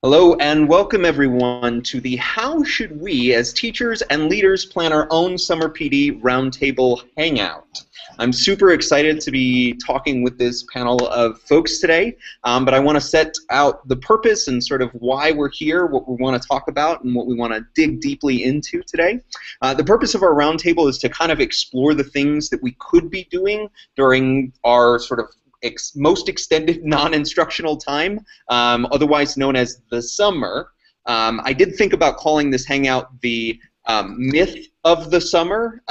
Hello and welcome everyone to the How Should We as Teachers and Leaders Plan Our Own Summer PD Roundtable Hangout. I'm super excited to be talking with this panel of folks today, but I want to set out the purpose and sort of why we're here, what we want to talk about, and what we want to dig deeply into today. The purpose of our roundtable is to kind of explore the things that we could be doing during our sort of most extended non-instructional time, otherwise known as the summer. I did think about calling this hangout the myth of the summer,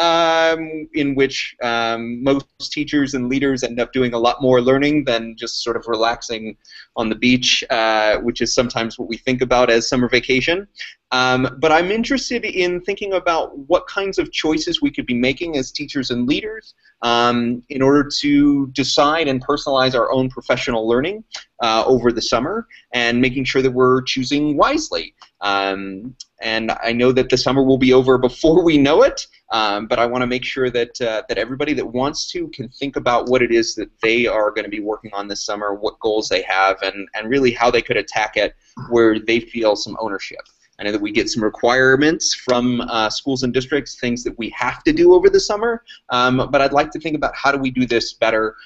in which most teachers and leaders end up doing a lot more learning than just sort of relaxing on the beach, which is sometimes what we think about as summer vacation. But I'm interested in thinking about what kinds of choices we could be making as teachers and leaders in order to decide and personalize our own professional learning over the summer, and making sure that we're choosing wisely. And I know that the summer will be over before we know it, but I want to make sure that that everybody that wants to can think about what it is that they are going to be working on this summer, what goals they have, and really how they could attack it where they feel some ownership. I know that we get some requirements from schools and districts, things that we have to do over the summer, but I'd like to think about how do we do this better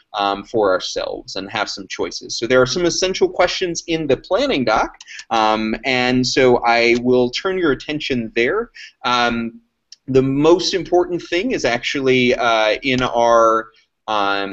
for ourselves and have some choices. So there are some essential questions in the planning doc, and so I will turn your attention there. The most important thing is actually in our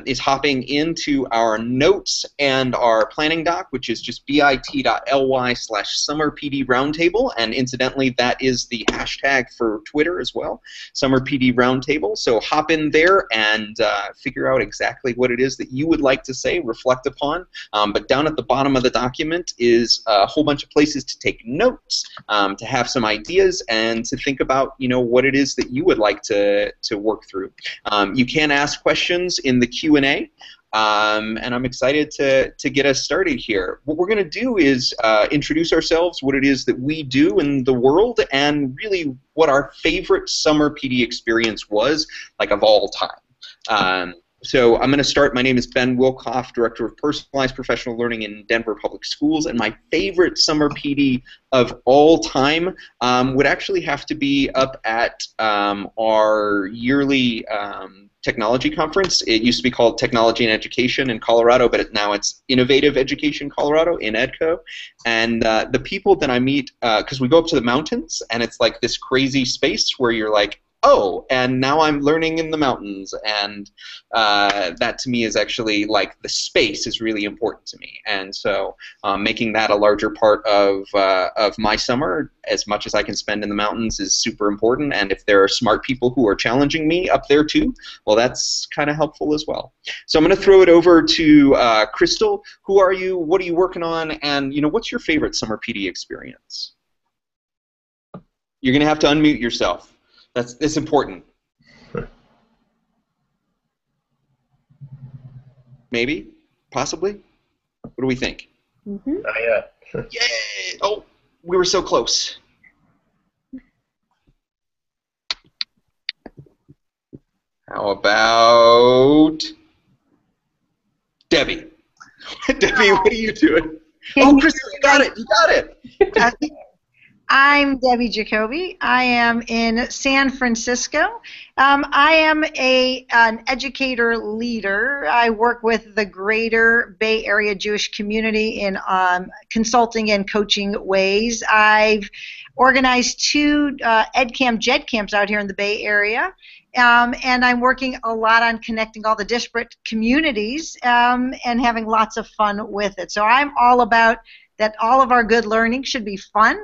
is hopping into our notes and our planning doc, which is just bit.ly/summerpdroundtable, and incidentally, that is the hashtag for Twitter as well, summerpdroundtable. So hop in there and figure out exactly what it is that you would like to say, reflect upon. But down at the bottom of the document is a whole bunch of places to take notes, to have some ideas, and to think about, you know, what it is that you would like to work through. You can ask questions in the Q&A, and I'm excited to get us started here. What we're going to do is introduce ourselves, what it is that we do in the world, and really what our favorite summer PD experience was, like, of all time. So I'm going to start. My name is Ben Wilkoff, Director of Personalized Professional Learning in Denver Public Schools, and my favorite summer PD of all time would actually have to be up at our yearly technology conference. It used to be called Technology and Education in Colorado, but now it's Innovative Education Colorado in EDCO. And the people that I meet, because we go up to the mountains, and it's like this crazy space where you're like, oh, and now I'm learning in the mountains, and that to me is actually, like, the space is really important to me, and so making that a larger part of my summer, as much as I can spend in the mountains, is super important. And if there are smart people who are challenging me up there too, well, that's kind of helpful as well. So I'm going to throw it over to Crystal. Who are you? What are you working on? And, you know, what's your favorite summer PD experience? You're going to have to unmute yourself. That's important. Maybe? Possibly? What do we think? Mm-hmm. Not yet. Yay! Oh, we were so close. How about Debbie? Debbie, what are you doing? Oh, Crystal, you got it! You got it! I'm Debbie Jacoby. I am in San Francisco. I am an educator leader. I work with the greater Bay Area Jewish community in consulting and coaching ways. I've organized 2 EdCamp, JEDCamps out here in the Bay Area. And I'm working a lot on connecting all the disparate communities and having lots of fun with it. So I'm all about that all of our good learning should be fun.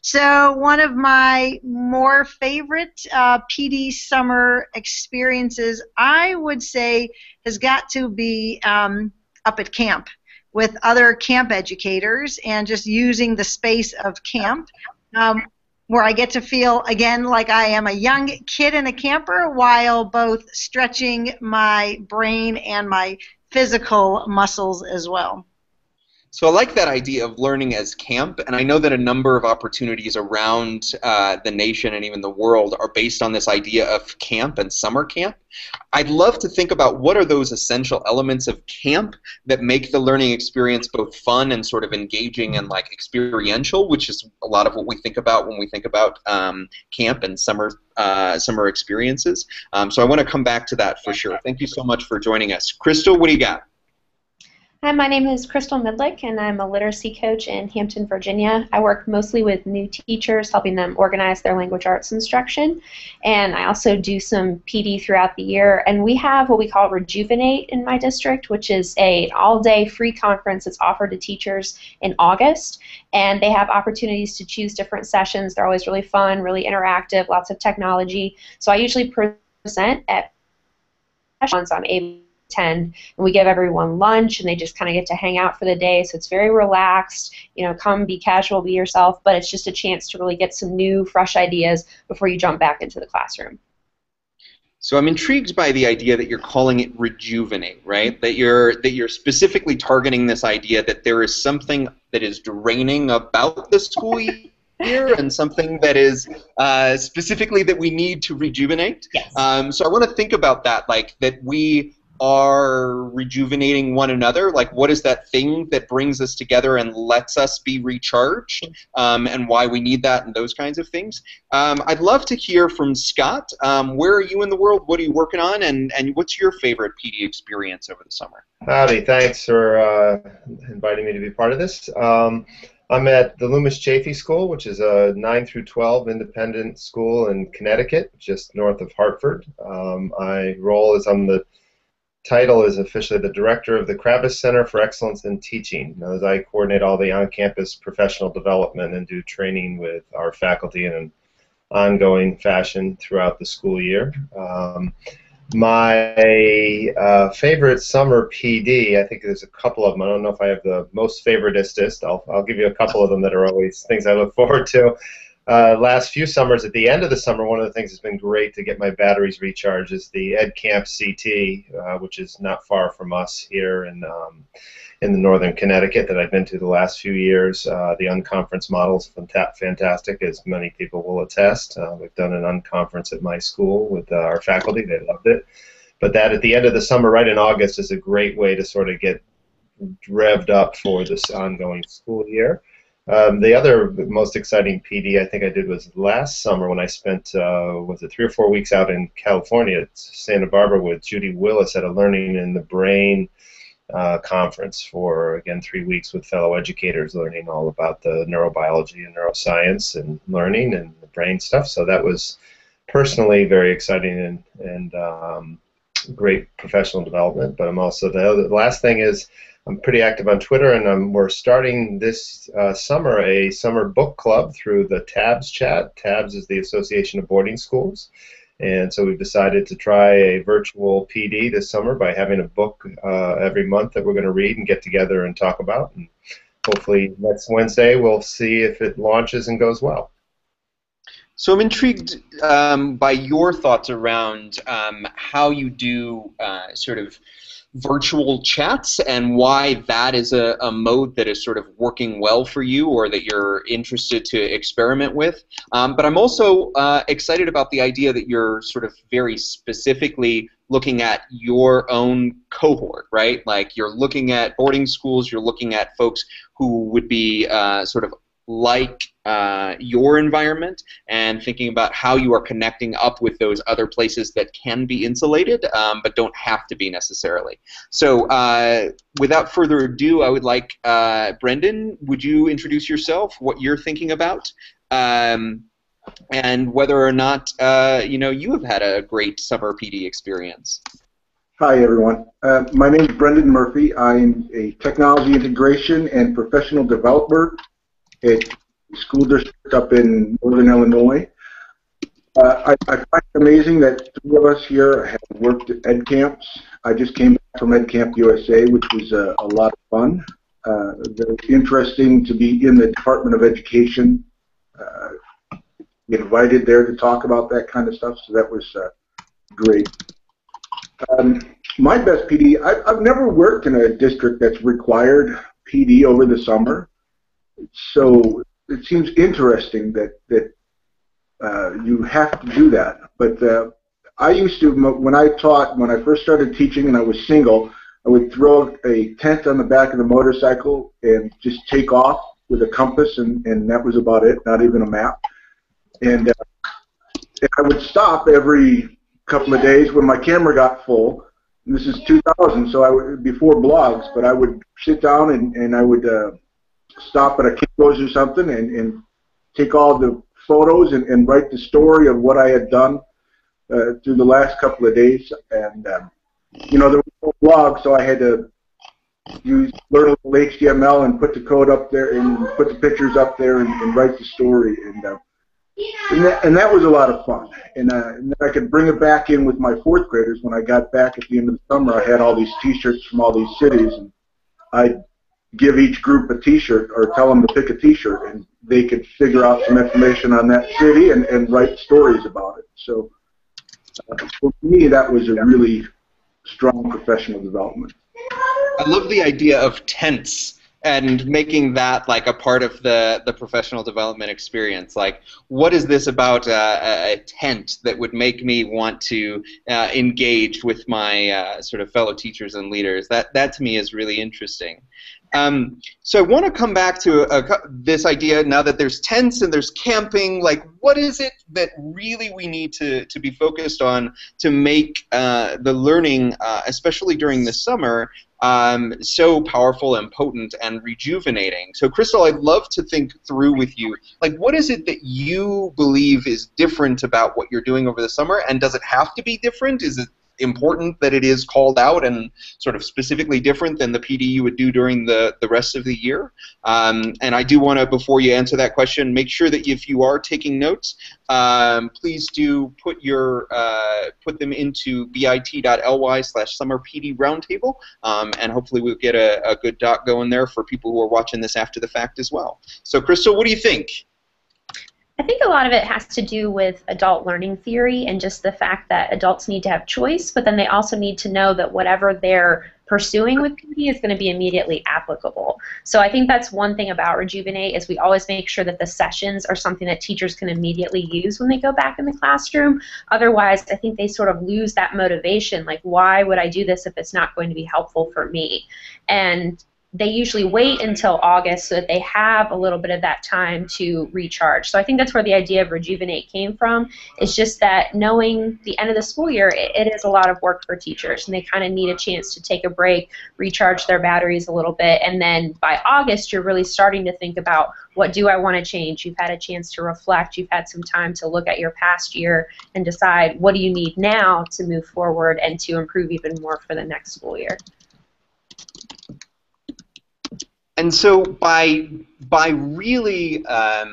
So one of my more favorite PD summer experiences, I would say, has got to be up at camp with other camp educators and just using the space of camp, where I get to feel, again, like I am a young kid in a camper while both stretching my brain and my physical muscles as well. So I like that idea of learning as camp, and I know that a number of opportunities around the nation and even the world are based on this idea of camp and summer camp. I'd love to think about what are those essential elements of camp that make the learning experience both fun and sort of engaging and like experiential, which is a lot of what we think about when we think about camp and summer experiences. So I want to come back to that for sure. Thank you so much for joining us. Crystal, what do you got? Hi, my name is Crystal Midlick, and I'm a literacy coach in Hampton, Virginia. I work mostly with new teachers, helping them organize their language arts instruction, and I also do some PD throughout the year. And we have what we call Rejuvenate in my district, which is an all-day free conference that's offered to teachers in August, and they have opportunities to choose different sessions. They're always really fun, really interactive, lots of technology. So I usually present at sessions I'm able and we give everyone lunch, and they just kind of get to hang out for the day. So it's very relaxed. You know, come be casual, be yourself, but it's just a chance to really get some new, fresh ideas before you jump back into the classroom. So I'm intrigued by the idea that you're calling it Rejuvenate, right? That you're specifically targeting this idea that there is something that is draining about the school year and something that is specifically that we need to rejuvenate. Yes. So I want to think about that, like that we are rejuvenating one another. Like, what is that thing that brings us together and lets us be recharged, and why we need that and those kinds of things. I'd love to hear from Scott. Where are you in the world? What are you working on? And what's your favorite PD experience over the summer? Howdy, thanks for inviting me to be part of this. I'm at the Loomis Chaffee School, which is a 9 through 12 independent school in Connecticut, just north of Hartford. My role is title is officially the Director of the Kravis Center for Excellence in Teaching. As I coordinate all the on-campus professional development and do training with our faculty in an ongoing fashion throughout the school year. My favorite summer PD, I think there's a couple of them. I don't know if I have the most favoritist. I'll give you a couple of them that are always things I look forward to. Last few summers, at the end of the summer, one of the things that's been great to get my batteries recharged is the Ed Camp CT, which is not far from us here in the northern Connecticut that I've been to the last few years. The unconference model is fantastic, as many people will attest. We've done an unconference at my school with our faculty. They loved it. But that at the end of the summer, right in August, is a great way to sort of get revved up for this ongoing school year. The other most exciting PD I think I did was last summer when I spent, was it 3 or 4 weeks out in California at Santa Barbara with Judy Willis at a Learning in the Brain conference for, again, 3 weeks with fellow educators learning all about the neurobiology and neuroscience and learning and the brain stuff. So that was personally very exciting and great professional development. But I'm also, the last thing is, I'm pretty active on Twitter, and we're starting this summer a summer book club through the TABS chat. TABS is the Association of Boarding Schools, and so we've decided to try a virtual PD this summer by having a book every month that we're going to read and get together and talk about. And hopefully next Wednesday we'll see if it launches and goes well. So I'm intrigued by your thoughts around how you do sort of virtual chats and why that is a mode that is sort of working well for you or that you're interested to experiment with. But I'm also excited about the idea that you're sort of very specifically looking at your own cohort, right? Like you're looking at boarding schools, you're looking at folks who would be sort of like your environment and thinking about how you are connecting up with those other places that can be insulated but don't have to be necessarily. So without further ado, I would like Brendan, would you introduce yourself, what you're thinking about, and whether or not you have had a great summer PD experience. Hi, everyone. My name is Brendan Murphy. I'm a technology integration and professional developer at a school district up in northern Illinois. I find it amazing that 3 of us here have worked at Ed Camps. I just came back from Ed Camp USA, which was a lot of fun. Very interesting to be in the Department of Education. Get invited there to talk about that kind of stuff, so that was great. My best PD, I've never worked in a district that's required PD over the summer. So it seems interesting that you have to do that. But I used to, when I first started teaching and I was single, I would throw a tent on the back of the motorcycle and just take off with a compass, and that was about it, not even a map. And I would stop every couple of days when my camera got full. And this is 2000, so before blogs, but I would sit down and I would stop at a Kinko's or something and take all the photos and write the story of what I had done through the last couple of days. And you know, there was no blog, so I had to learn a little HTML and put the code up there and put the pictures up there and write the story. And that was a lot of fun. And then I could bring it back in with my fourth graders. When I got back at the end of the summer, I had all these T-shirts from all these cities, and I'd give each group a T-shirt or tell them to pick a T-shirt, and they could figure out some information on that city and write stories about it. So for me, that was a really strong professional development. I love the idea of tents and making that like a part of the professional development experience. Like, what is this about a tent that would make me want to engage with my sort of fellow teachers and leaders? That to me is really interesting. So I want to come back to this idea now that there's tents and there's camping. Like, what is it that really we need to be focused on to make the learning, especially during the summer, so powerful and potent and rejuvenating? So Crystal, I'd love to think through with you, like, what is it that you believe is different about what you're doing over the summer, and does it have to be different? Is it important that it is called out and sort of specifically different than the PD you would do during the rest of the year? And I do want to, before you answer that question, make sure that if you are taking notes, please do put them into bit.ly/summerpdroundtable, and hopefully we'll get a good doc going there for people who are watching this after the fact as well. So Crystal, what do you think? I think a lot of it has to do with adult learning theory and just the fact that adults need to have choice, but then they also need to know that whatever they're pursuing with PD is going to be immediately applicable. So I think that's one thing about Rejuvenate, is we always make sure that the sessions are something that teachers can immediately use when they go back in the classroom. Otherwise, I think they sort of lose that motivation, like, why would I do this if it's not going to be helpful for me? And they usually wait until August so that they have a little bit of that time to recharge. So I think that's where the idea of Rejuvenate came from. It's just that knowing the end of the school year, it is a lot of work for teachers, and they kind of need a chance to take a break, recharge their batteries a little bit, and then by August you're really starting to think about, what do I want to change? You've had a chance to reflect, you've had some time to look at your past year and decide, what do you need now to move forward and to improve even more for the next school year. And so by really, I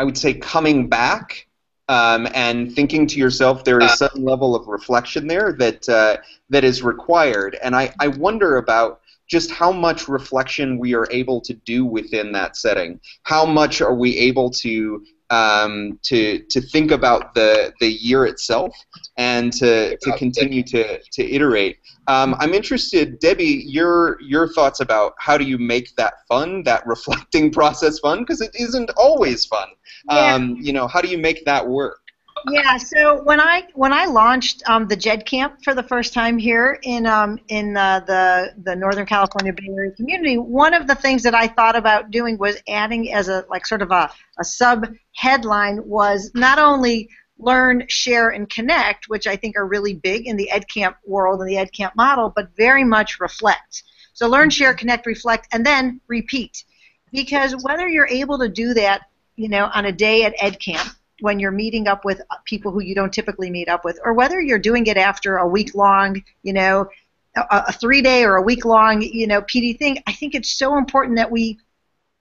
would say, coming back and thinking to yourself, there is some level of reflection there that is required. And I wonder about just how much reflection we are able to do within that setting. How much are we able to think about the year itself and to continue to iterate. I'm interested, Debbie, your thoughts about how do you make that fun, that reflecting process fun, because it isn't always fun. Yeah. You know, how do you make that work? Yeah, so when I launched the JED Camp for the first time here in the Northern California Bay Area community, one of the things that I thought about doing was adding as a sort of a sub headline was not only learn, share, and connect, which I think are really big in the EdCamp world and the EdCamp model, but very much reflect. So learn, share, connect, reflect, and then repeat. Because whether you're able to do that, you know, on a day at EdCamp, when you're meeting up with people who you don't typically meet up with, or whether you're doing it after a week-long, you know, a 3-day or a week-long, you know, PD thing, I think it's so important that we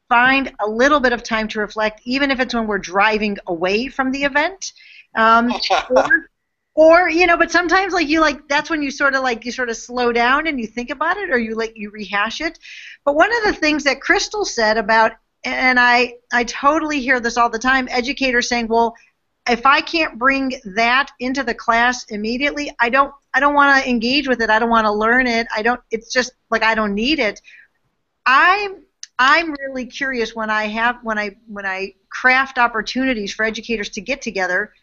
find a little bit of time to reflect, even if it's when we're driving away from the event. Or you know, but sometimes that's when you sort of slow down and you think about it, or you rehash it. But one of the things that Crystal said about, and I totally hear this all the time, educators saying, well, if I can't bring that into the class immediately, I don't want to engage with it. I don't want to learn it. It's just like I don't need it. I'm really curious when I craft opportunities for educators to get together,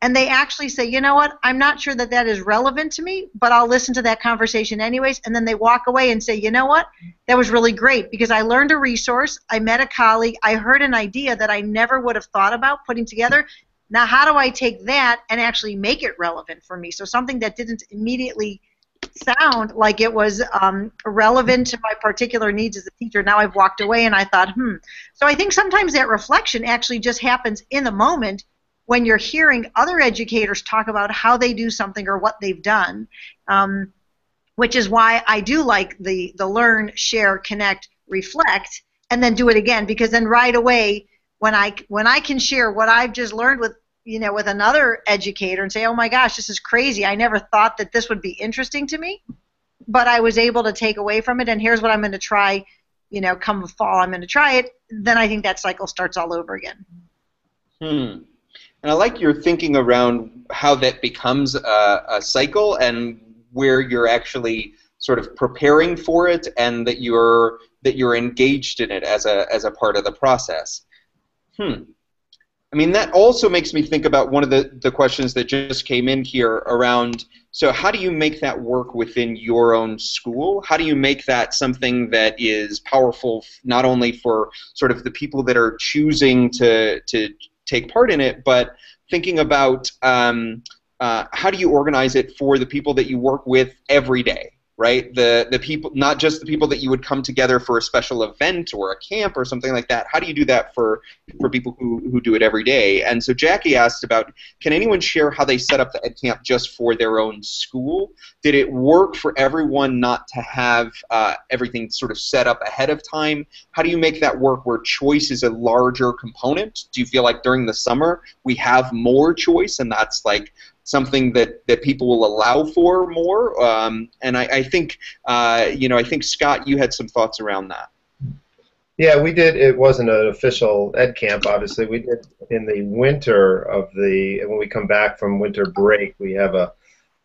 and they actually say, you know what, I'm not sure that is relevant to me, but I'll listen to that conversation anyways, and then they walk away and say, you know what, that was really great because I learned a resource, I met a colleague, I heard an idea that I never would have thought about putting together. Now how do I take that and actually make it relevant for me? So something that didn't immediately sound like it was relevant to my particular needs as a teacher, now I've walked away and I thought, So I think sometimes that reflection actually just happens in the moment when you're hearing other educators talk about how they do something or what they've done, which is why I do like the learn, share, connect, reflect, and then do it again, because then right away when I can share what I've just learned with another educator and say, oh my gosh, this is crazy, I never thought that this would be interesting to me, but I was able to take away from it, and here's what I'm going to try, come fall I'm going to try it, then I think that cycle starts all over again. And I like your thinking around how that becomes a cycle and where you're actually sort of preparing for it and that you're engaged in it as a part of the process. I mean, that also makes me think about one of the questions that just came in here around, so how do you make that work within your own school? How do you make that something that is powerful not only for sort of the people that are choosing to take part in it, but thinking about how do you organize it for the people that you work with every day, right? The people, not just the people that you would come together for a special event or a camp or something like that. How do you do that for people who do it every day? And so Jackie asked about, can anyone share how they set up the Ed Camp just for their own school? Did it work for everyone not to have everything sort of set up ahead of time? How do you make that work where choice is a larger component? Do you feel like during the summer we have more choice and that's like something that people will allow for more? And I think, I think, Scott, you had some thoughts around that. Yeah, we did. It wasn't an official Ed Camp, obviously. We did in the winter when we come back from winter break, we have a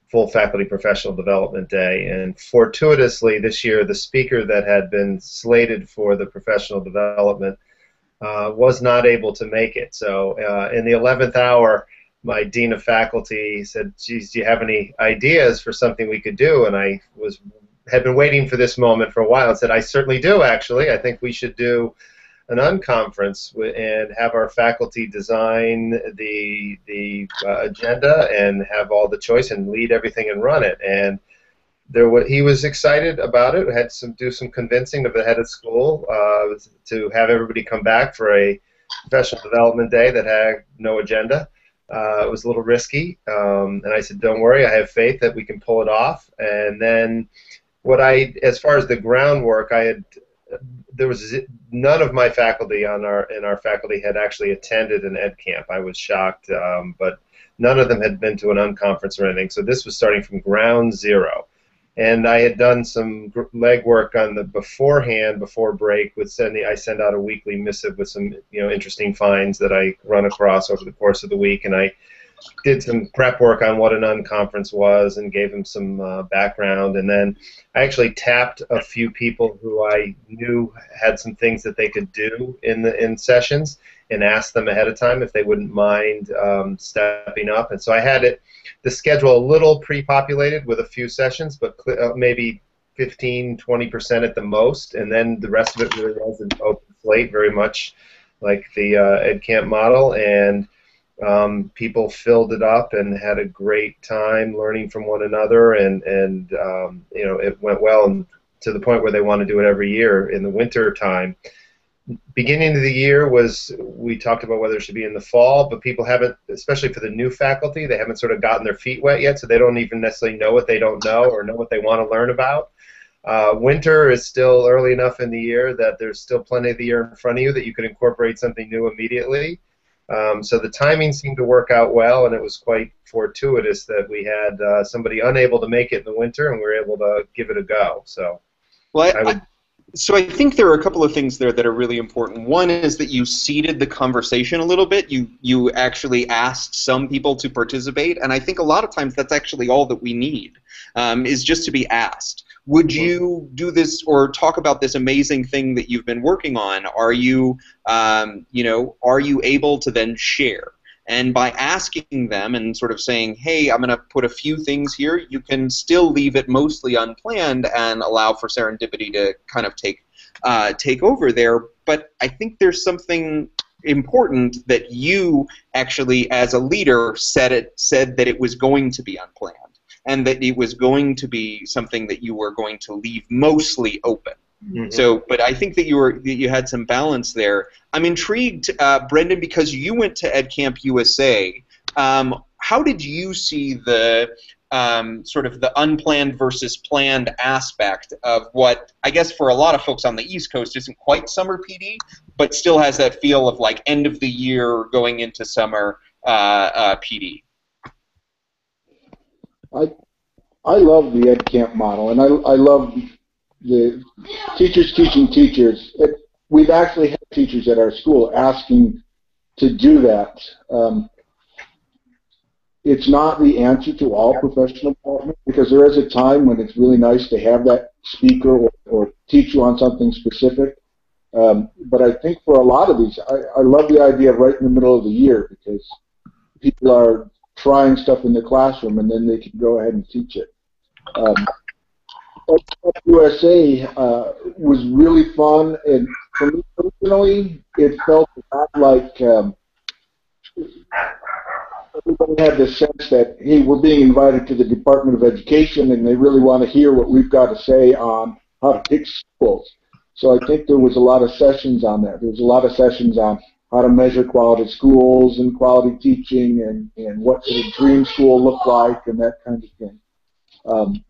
full faculty professional development day. And fortuitously this year, the speaker that had been slated for the professional development was not able to make it. So in the 11th hour, my dean of faculty said, geez, do you have any ideas for something we could do? And I had been waiting for this moment for a while and said, I certainly do, actually. I think we should do an unconference and have our faculty design the agenda and have all the choice and lead everything and run it. And he was excited about it. Had do some convincing of the head of school to have everybody come back for a professional development day that had no agenda. It was a little risky, and I said, don't worry, I have faith that we can pull it off. And then as far as the groundwork, there was none of my faculty in our faculty had actually attended an Ed Camp. I was shocked, but none of them had been to an unconference or anything. So this was starting from ground zero. And I had done some legwork on the before break. I send out a weekly missive with some interesting finds that I run across over the course of the week, and I did some prep work on what an unconference was and gave them some background. And then I actually tapped a few people who I knew had some things that they could do in sessions and asked them ahead of time if they wouldn't mind stepping up. And so I had the schedule a little pre-populated with a few sessions, but maybe 15-20% at the most, and then the rest of it really was an open slate, very much like the Ed Camp model, and people filled it up and had a great time learning from one another, and it went well, and to the point where they want to do it every year in the winter time. Beginning of the year we talked about whether it should be in the fall, but people haven't, especially for the new faculty, they haven't sort of gotten their feet wet yet, so they don't even necessarily know what they don't know or know what they want to learn about. Winter is still early enough in the year that there's still plenty of the year in front of you that you can incorporate something new immediately. So the timing seemed to work out well, and it was quite fortuitous that we had somebody unable to make it in the winter, and we were able to give it a go. So, So I think there are a couple of things there that are really important. One is that you seeded the conversation a little bit. You actually asked some people to participate, and I think a lot of times that's actually all that we need, is just to be asked. would you do this or talk about this amazing thing that you've been working on? Are you, are you able to then share? And by asking them and sort of saying, hey, I'm going to put a few things here, you can still leave it mostly unplanned and allow for serendipity to kind of take over there. But I think there's something important that you actually, as a leader, said that it was going to be unplanned, and that it was going to be something that you were going to leave mostly open. Mm-hmm. So, but I think that you had some balance there. I'm intrigued, Brendan, because you went to EdCamp USA. How did you see the sort of the unplanned versus planned aspect of what I guess for a lot of folks on the East Coast isn't quite summer PD, but still has that feel of like end of the year going into summer PD? I love the EdCamp model, and I love the teachers teaching teachers. We've actually had teachers at our school asking to do that. It's not the answer to all professional development, because there is a time when it's really nice to have that speaker or teach you on something specific. But I think for a lot of these, I love the idea of right in the middle of the year, because people are trying stuff in the classroom and then they can go ahead and teach it. USA was really fun, and for me personally, it felt a lot like everybody had this sense that, hey, we're being invited to the Department of Education and they really want to hear what we've got to say on how to pick schools. So I think there was a lot of sessions on that. There was a lot of sessions on how to measure quality schools and quality teaching and what should a dream school look like and that kind of thing,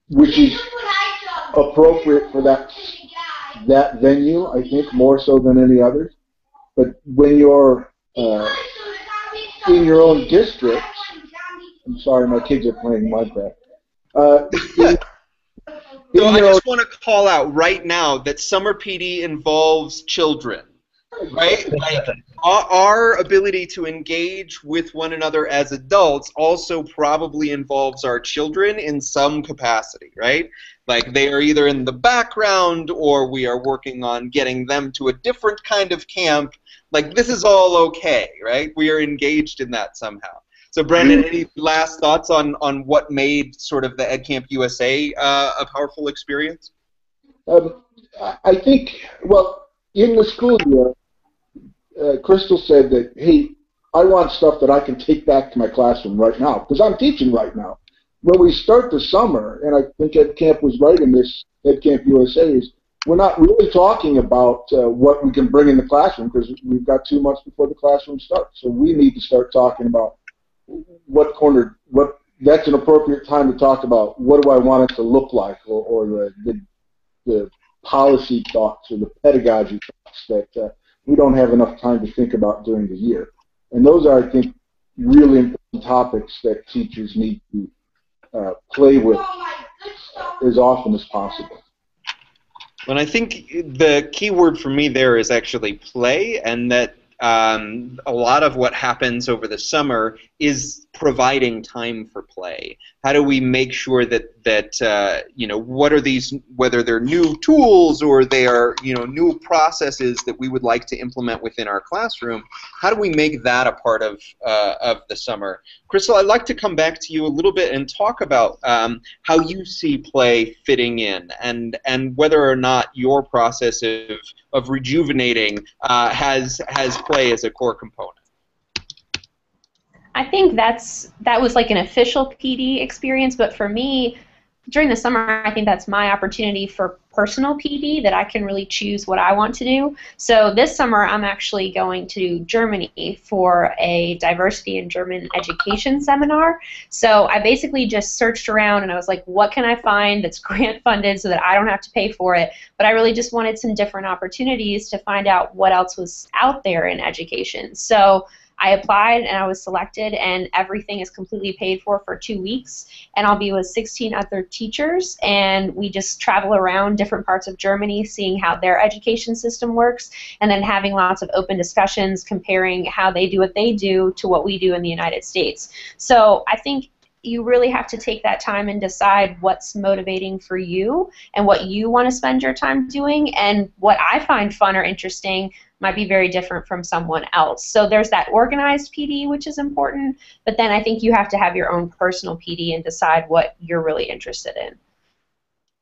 which is appropriate for that venue, I think, more so than any other. But when you're in your own district, I'm sorry, my kids are playing Minecraft. So I just want to call out right now that summer PD involves children, right? Like our ability to engage with one another as adults also probably involves our children in some capacity, right? Like they are either in the background or we are working on getting them to a different kind of camp. Like this is all okay, right? We are engaged in that somehow. So Brandon, any last thoughts on what made sort of the EdCamp USA a powerful experience? I think, well, in the school year, Crystal said that, hey, I want stuff that I can take back to my classroom right now, because I'm teaching right now. When we start the summer, and I think EdCamp was right in this, EdCamp USA, is we're not really talking about what we can bring in the classroom, because we've got 2 months before the classroom starts. So we need to start talking about that's an appropriate time to talk about what do I want it to look like, or the policy thoughts or the pedagogy thoughts that we don't have enough time to think about during the year. And those are, I think, really important topics that teachers need to play with as often as possible. And I think the key word for me there is actually play, and that a lot of what happens over the summer is providing time for play. How do we make sure that what are these, whether they're new tools or they are new processes that we would like to implement within our classroom, how do we make that a part of the summer? Crystal, I'd like to come back to you a little bit and talk about how you see play fitting in, and whether or not your process of rejuvenating has play as a core component. I think that was like an official PD experience, but for me, during the summer, I think that's my opportunity for personal PD, that I can really choose what I want to do. So this summer, I'm actually going to Germany for a diversity in German education seminar. So I basically just searched around and I was like, what can I find that's grant funded so that I don't have to pay for it? But I really just wanted some different opportunities to find out what else was out there in education. So I applied and I was selected, and everything is completely paid for 2 weeks, and I'll be with 16 other teachers, and we just travel around different parts of Germany seeing how their education system works, and then having lots of open discussions comparing how they do what they do to what we do in the United States. So I think you really have to take that time and decide what's motivating for you and what you want to spend your time doing. And what I find fun or interesting might be very different from someone else. So there's that organized PD, which is important, but then I think you have to have your own personal PD and decide what you're really interested in.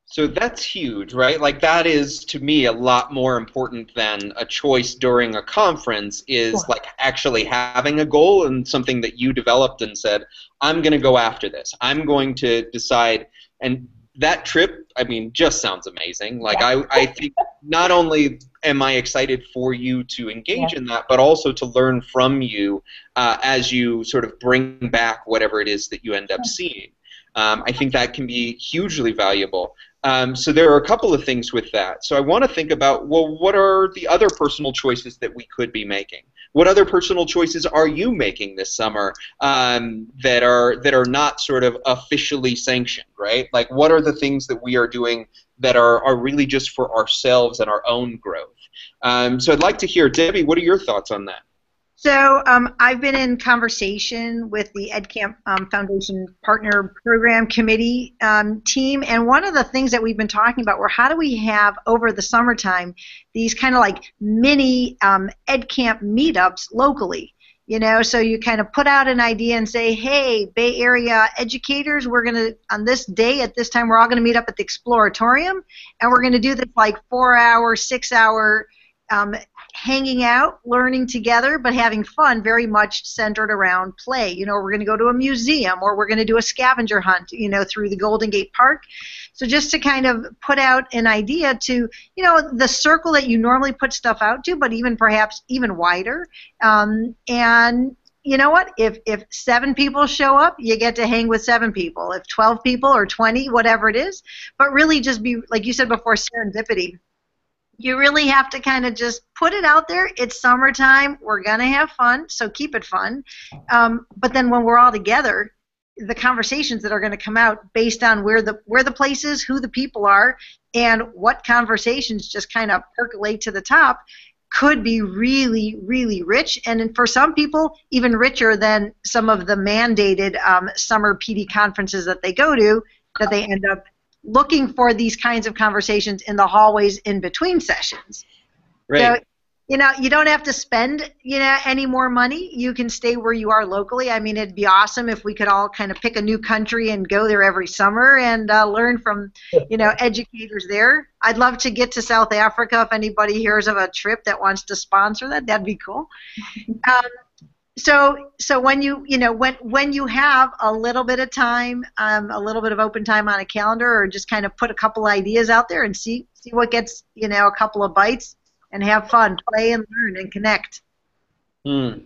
So that's huge, right? Like that is, to me, a lot more important than a choice during a conference is like actually having a goal and something that you developed and said, I'm going to go after this. I'm going to decide. And that trip, I mean, just sounds amazing. Like I think not only am I excited for you to engage in that, but also to learn from you as you sort of bring back whatever it is that you end up seeing. I think that can be hugely valuable. So there are a couple of things with that. So I want to think about, well, what are the other personal choices that we could be making? What other personal choices are you making this summer that are not sort of officially sanctioned, right? Like what are the things that we are doing that are really just for ourselves and our own growth? So I'd like to hear, Debbie, what are your thoughts on that? So I've been in conversation with the EdCamp Foundation Partner Program Committee team, and one of the things that we've been talking about were how do we have, over the summertime, these kind of like mini EdCamp meetups locally. You know, so you kind of put out an idea and say, hey, Bay Area educators, we're going to, on this day at this time, we're all going to meet up at the Exploratorium, and we're going to do this like 4-hour, 6-hour hanging out, learning together, but having fun, very much centered around play. You know, we're going to go to a museum, or we're going to do a scavenger hunt, you know, through the Golden Gate Park. So just to kind of put out an idea to, you know, the circle that you normally put stuff out to, but even perhaps even wider. And you know what? If 7 people show up, you get to hang with 7 people. If 12 people or 20, whatever it is, but really just be, like you said before, serendipity. You really have to kind of just put it out there. It's summertime. We're going to have fun, so keep it fun. But then when we're all together, the conversations that are going to come out based on where the place is, who the people are, and what conversations just kind of percolate to the top could be really, really rich. And for some people, even richer than some of the mandated summer PD conferences that they go to, that they end up looking for these kinds of conversations in the hallways in between sessions. Right. So, you know, you don't have to spend, you know, any more money. You can stay where you are locally. I mean, it'd be awesome if we could all kind of pick a new country and go there every summer and learn from, you know, educators there. I'd love to get to South Africa. If anybody hears of a trip that wants to sponsor that, that'd be cool. So when when you have a little bit of time, a little bit of open time on a calendar, or just kind of put a couple ideas out there and see what gets, you know, a couple of bites, and have fun, play and learn and connect. Well,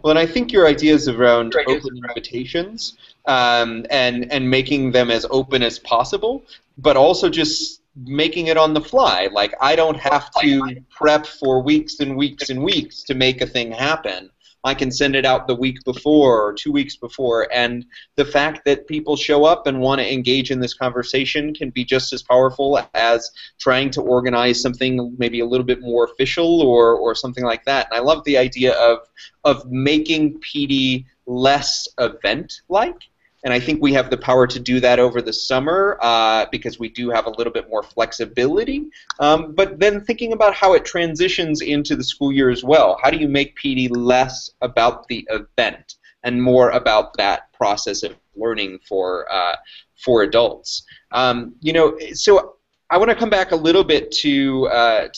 and I think your ideas around open invitations and making them as open as possible, but also just making it on the fly. Like I don't have to prep for weeks and weeks and weeks to make a thing happen. I can send it out the week before or 2 weeks before, and the fact that people show up and want to engage in this conversation can be just as powerful as trying to organize something maybe a little bit more official or something like that. And I love the idea of making PD less event-like. And I think we have the power to do that over the summer because we do have a little bit more flexibility. But then thinking about how it transitions into the school year as well. How do you make PD less about the event and more about that process of learning for adults? You know, so I want to come back a little bit to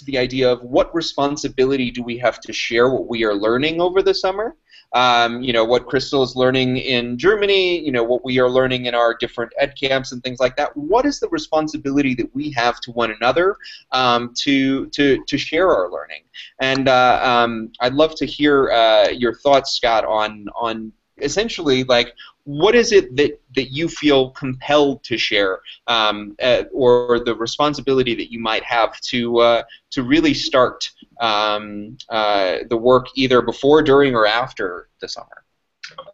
the idea of what responsibility do we have to share what we are learning over the summer. You know, what Crystal is learning in Germany, you know, what we are learning in our different ed camps and things like that. What is the responsibility that we have to one another to share our learning? And I'd love to hear your thoughts, Scott, on essentially, like, what is it that you feel compelled to share, or the responsibility that you might have to really start the work either before, during, or after the summer?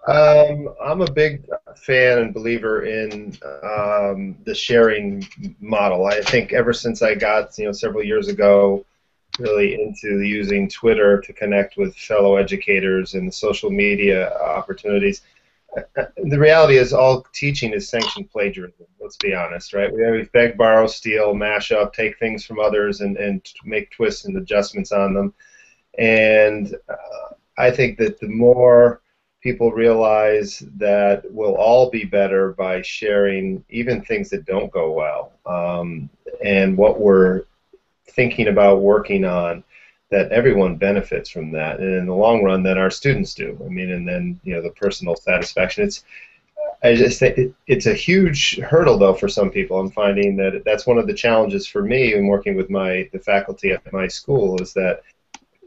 I'm a big fan and believer in the sharing model. I think ever since I got, several years ago, really into using Twitter to connect with fellow educators and the social media opportunities, the reality is all teaching is sanctioned plagiarism. Let's be honest, right? We beg, borrow, steal, mash up, take things from others, and make twists and adjustments on them. And I think that the more people realize that we'll all be better by sharing even things that don't go well, and what we're thinking about working on, that everyone benefits from that, and in the long run, then our students do. I mean, and then the personal satisfaction. I just think it's a huge hurdle, though, for some people. I'm finding that that's one of the challenges for me in working with the faculty at my school, is that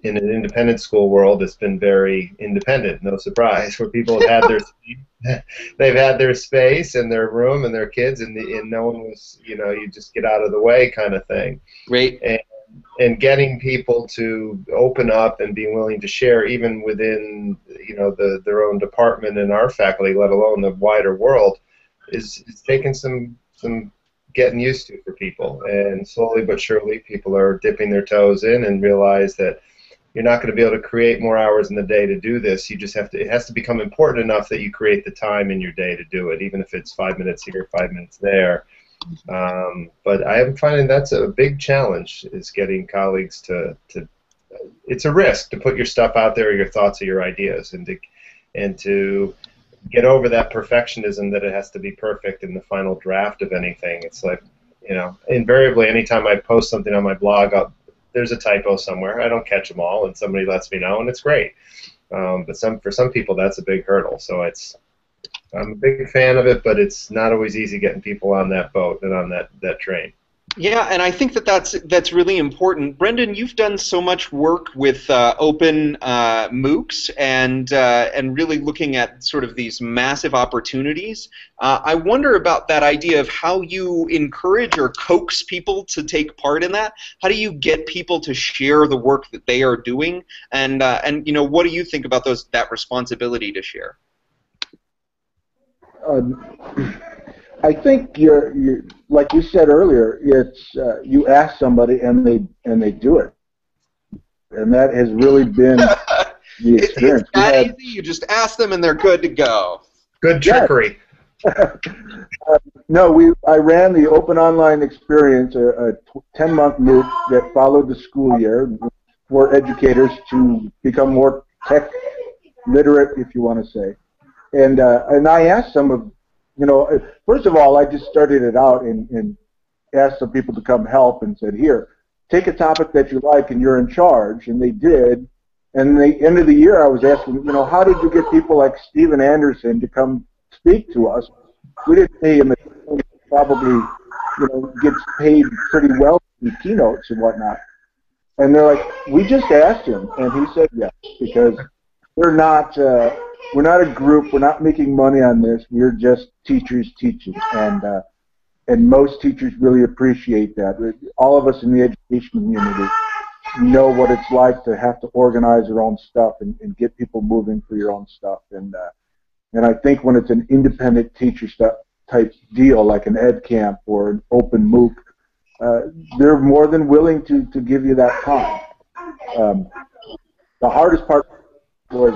in an independent school world, it's been very independent, no surprise, where people have had they've had their space and their room and their kids, and no one was, you just get out of the way kind of thing. Great. And getting people to open up and being willing to share, even within their own department and our faculty, let alone the wider world, is taking some getting used to for people. And slowly but surely, people are dipping their toes in and realize that you're not going to be able to create more hours in the day to do this. You just have to. It has to become important enough that you create the time in your day to do it, even if it's 5 minutes here, 5 minutes there. But I am finding that's a big challenge, is getting colleagues to it's a risk to put your stuff out there, your thoughts or your ideas, and to get over that perfectionism that it has to be perfect in the final draft of anything. It's like, invariably anytime I post something on my blog, there's a typo somewhere. I don't catch them all, and somebody lets me know, and it's great. But for some people, that's a big hurdle. So I'm a big fan of it, but it's not always easy getting people on that boat and on that train. Yeah, and I think that's really important. Brendan, you've done so much work with open MOOCs and really looking at sort of these massive opportunities. I wonder about that idea of how you encourage or coax people to take part in that. How do you get people to share the work that they are doing? And what do you think about that responsibility to share? I think you're like you said earlier. It's you ask somebody and they do it, and that has really been the experience. It's that easy. You just ask them and they're good to go. Good trickery. No, I ran the Open Online Experience, a 10-month MOOC that followed the school year for educators to become more tech literate, if you want to say. And I asked some of, first of all, I just started it out and asked some people to come help and said, here, take a topic that you like and you're in charge, and they did. And at the end of the year, I was asking, how did you get people like Steven Anderson to come speak to us? We didn't pay him. He probably, gets paid pretty well in keynotes and whatnot. And they're like, we just asked him, and he said yes, because we're not a group. We're not making money on this. We're just teachers teaching, and most teachers really appreciate that. All of us in the education community know what it's like to have to organize your own stuff and get people moving for your own stuff. And I think when it's an independent teacher type deal, like an ed camp or an open MOOC, they're more than willing to give you that time. The hardest part was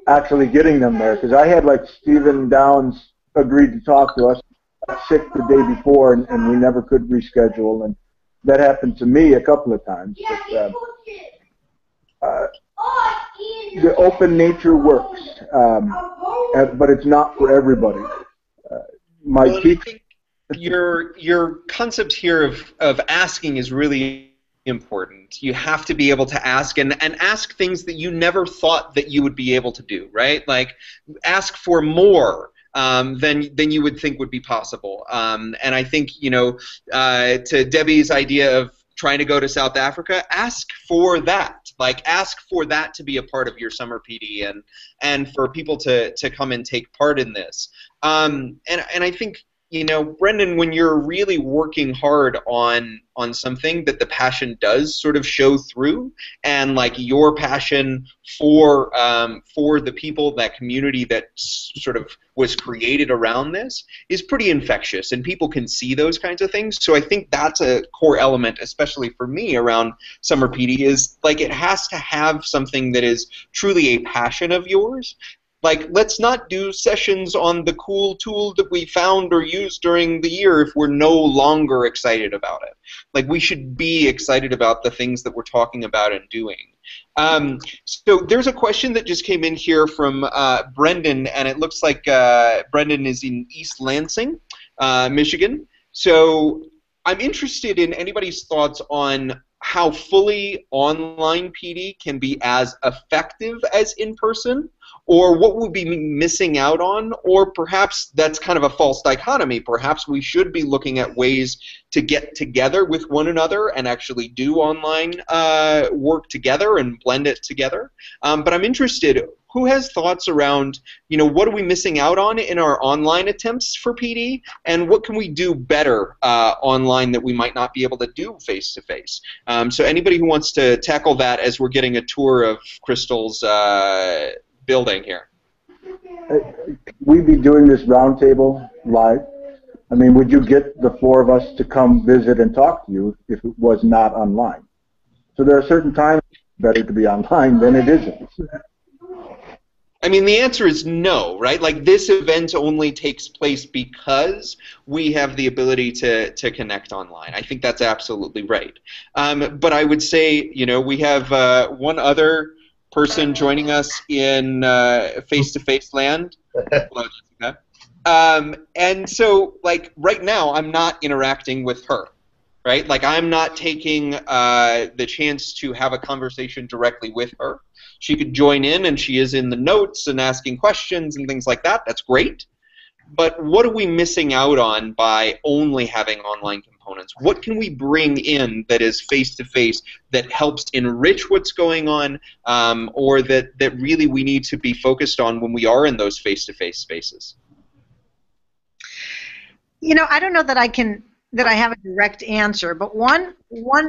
actually getting them there, because I had like Stephen Downs agreed to talk to us, sick the day before, and we never could reschedule, and that happened to me a couple of times. But, the open nature works, but it's not for everybody. I think your concept here of asking is really important. You have to be able to ask and ask things that you never thought that you would be able to do, right? Like ask for more than you would think would be possible. And I think, to Debbie's idea of trying to go to South Africa, ask for that. Like ask for that to be a part of your summer PD and for people to come and take part in this. And I think, Brendan, when you're really working hard on something, that the passion does sort of show through, and like your passion for the people, that community that sort of was created around this is pretty infectious, and people can see those kinds of things. So I think that's a core element, especially for me around summer PD, is like it has to have something that is truly a passion of yours. Like, let's not do sessions on the cool tool that we found or used during the year if we're no longer excited about it. Like, we should be excited about the things that we're talking about and doing. So there's a question that just came in here from Brendan, and it looks like Brendan is in East Lansing, Michigan. So I'm interested in anybody's thoughts on how fully online PD can be as effective as in-person, or what we'll be missing out on, or perhaps that's kind of a false dichotomy. Perhaps we should be looking at ways to get together with one another and actually do online work together and blend it together. But I'm interested, who has thoughts around, what are we missing out on in our online attempts for PD, and what can we do better online that we might not be able to do face-to-face? So anybody who wants to tackle that as we're getting a tour of Crystal's building here. We'd be doing this roundtable live. I mean, would you get the four of us to come visit and talk to you if it was not online? So there are certain times it's better to be online than it isn't. I mean, the answer is no, right? Like, this event only takes place because we have the ability to connect online. I think that's absolutely right. But I would say, we have one other person joining us in face-to-face land. Hello, Jessica. And so, like, right now, I'm not interacting with her, right? Like, I'm not taking the chance to have a conversation directly with her. She could join in, and she is in the notes and asking questions and things like that. That's great. But what are we missing out on by only having online components? What can we bring in that is face-to-face that helps enrich what's going on, or that really we need to be focused on when we are in those face-to-face spaces? I don't know that I have a direct answer, but one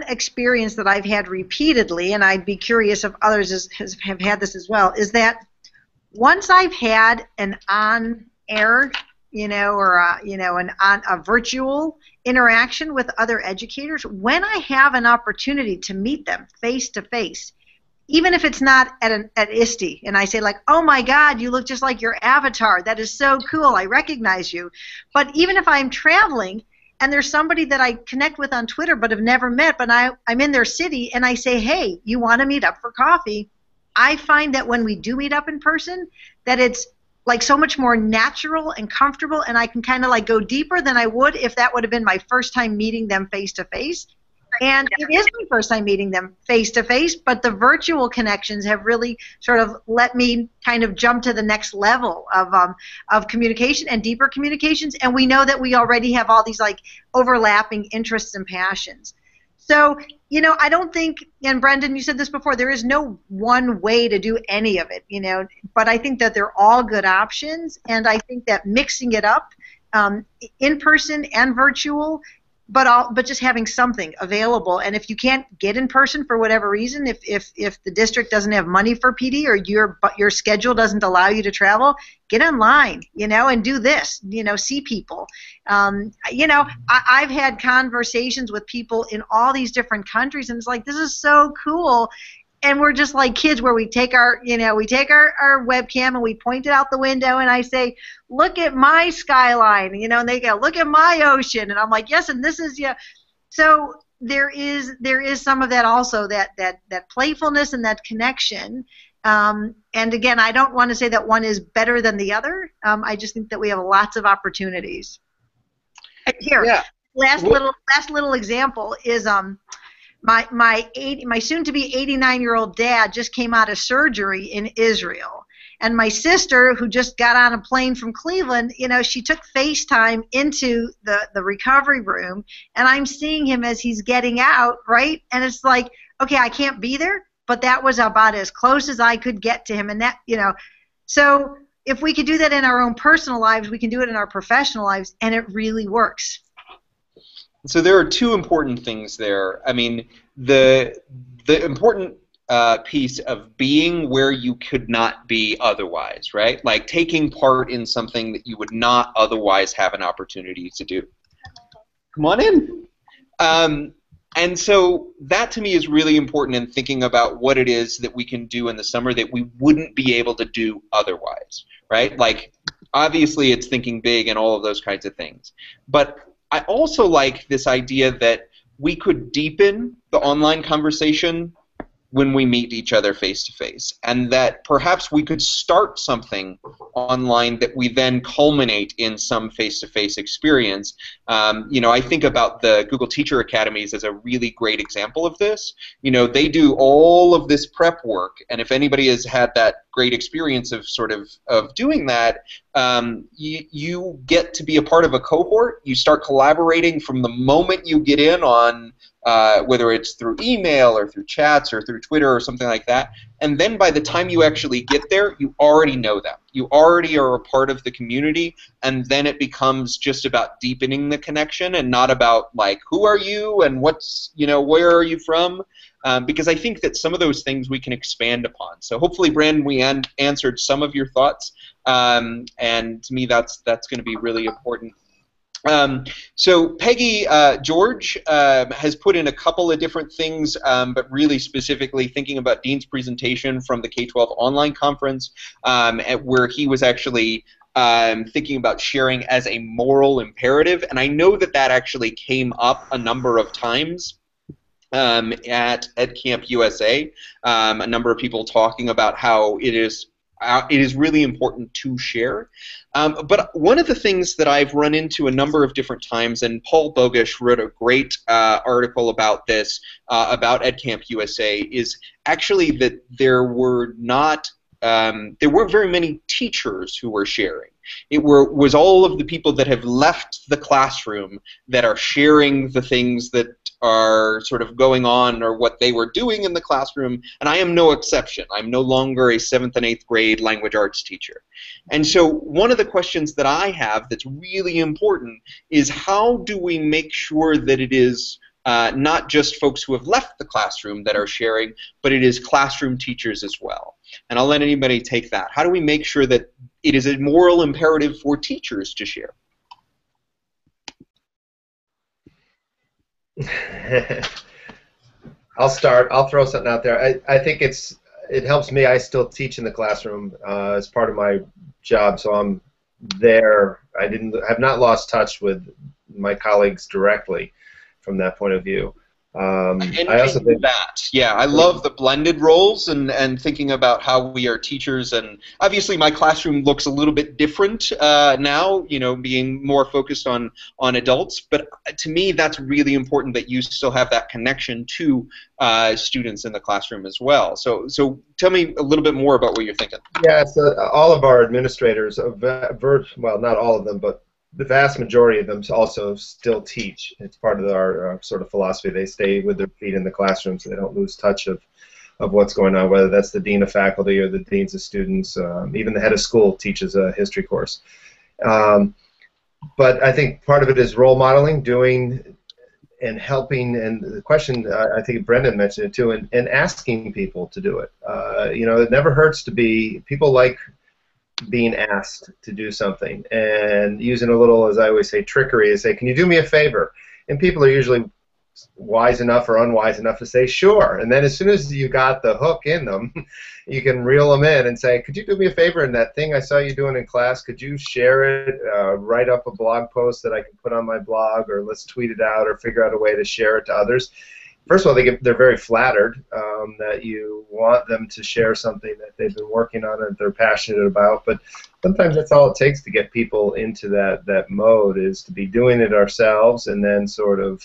experience that I've had repeatedly, and I'd be curious if others have had this as well, is that once I've had an on-air, or a virtual interaction with other educators, when I have an opportunity to meet them face to face, even if it's not at ISTE, and I say like, oh my God, you look just like your avatar, that is so cool, I recognize you. But even if I'm traveling and there's somebody that I connect with on Twitter but have never met, but I'm in their city and I say, hey, you want to meet up for coffee? I find that when we do meet up in person, that it's like so much more natural and comfortable, and I can kind of like go deeper than I would if that would have been my first time meeting them face to face. And it is my first time meeting them face to face, but the virtual connections have really sort of let me kind of jump to the next level of communication and deeper communications. And we know that we already have all these like overlapping interests and passions. So, I don't think, and Brendan, you said this before, there is no one way to do any of it, but I think that they're all good options, and I think that mixing it up, in person and virtual, but just having something available. And if you can't get in person for whatever reason, if the district doesn't have money for PD, or your schedule doesn't allow you to travel, get online, and do this, see people. I've had conversations with people in all these different countries, and it's like, this is so cool. And we're just like kids, where we take our webcam and we point it out the window, and I say, look at my skyline, and they go, look at my ocean, and I'm like, yes, and this is, yeah. So there is some of that also, that playfulness and that connection. And again, I don't want to say that one is better than the other. I just think that we have lots of opportunities. Here, yeah. Last little example is my soon-to-be 89-year-old dad just came out of surgery in Israel, and my sister, who just got on a plane from Cleveland, she took FaceTime into the recovery room, and I'm seeing him as he's getting out, right? And it's like, okay, I can't be there, but that was about as close as I could get to him, and that, so if we could do that in our own personal lives, we can do it in our professional lives, and it really works. So there are two important things there. I mean, the important piece of being where you could not be otherwise, right? Like taking part in something that you would not otherwise have an opportunity to do. Come on in. And so that to me is really important in thinking about what it is that we can do in the summer that we wouldn't be able to do otherwise, right? Like, obviously it's thinking big and all of those kinds of things. But I also like this idea that we could deepen the online conversation when we meet each other face to face, and that perhaps we could start something online that we then culminate in some face-to-face experience. I think about the Google Teacher Academies as a really great example of this. They do all of this prep work, and if anybody has had that great experience of doing that, you get to be a part of a cohort. You start collaborating from the moment you get in on whether it's through email or through chats or through Twitter or something like that. And then by the time you actually get there, you already know them. You already are a part of the community, and then it becomes just about deepening the connection and not about, like, who are you and where are you from? Because I think that some of those things we can expand upon. So hopefully, Brandon, we answered some of your thoughts, and to me that's going to be really important. So Peggy George has put in a couple of different things, but really specifically thinking about Dean's presentation from the K-12 online conference, where he was actually thinking about sharing as a moral imperative. And I know that actually came up a number of times at Camp USA. A number of people talking about how it is really important to share. But one of the things that I've run into a number of different times, and Paul Bogish wrote a great article about this, about EdCamp USA, is actually that there weren't very many teachers who were sharing. It was all of the people that have left the classroom that are sharing the things that are sort of going on or what they were doing in the classroom, and I am no exception. I'm no longer a 7th and 8th grade language arts teacher. And so one of the questions that I have that's really important is, how do we make sure that it is not just folks who have left the classroom that are sharing, but it is classroom teachers as well? And I'll let anybody take that. How do we make sure that it is a moral imperative for teachers to share? I'll start. I'll throw something out there. I think it helps me. I still teach in the classroom as part of my job, so I'm there. I have not lost touch with my colleagues directly from that point of view. I also think that. Yeah, I love the blended roles and thinking about how we are teachers. And obviously, my classroom looks a little bit different now, being more focused on adults. But to me, that's really important that you still have that connection to students in the classroom as well. So tell me a little bit more about what you're thinking. Yeah, so all of our administrators, well, not all of them, but the vast majority of them also still teach. It's part of our sort of philosophy. They stay with their feet in the classroom so they don't lose touch of what's going on, whether that's the dean of faculty or the deans of students. Even the head of school teaches a history course. But I think part of it is role modeling, doing and helping, and the question, I think Brendan mentioned it too, and asking people to do it. It never hurts to people like being asked to do something, and using a little, as I always say, trickery, to say, can you do me a favor? And people are usually wise enough or unwise enough to say sure, and then as soon as you got the hook in them, you can reel them in and say, could you do me a favor in that thing I saw you doing in class? Could you share it, write up a blog post that I can put on my blog, or let's tweet it out, or figure out a way to share it to others. First of all, they're very flattered that you want them to share something that they've been working on and they're passionate about. But sometimes that's all it takes to get people into that mode, is to be doing it ourselves and then sort of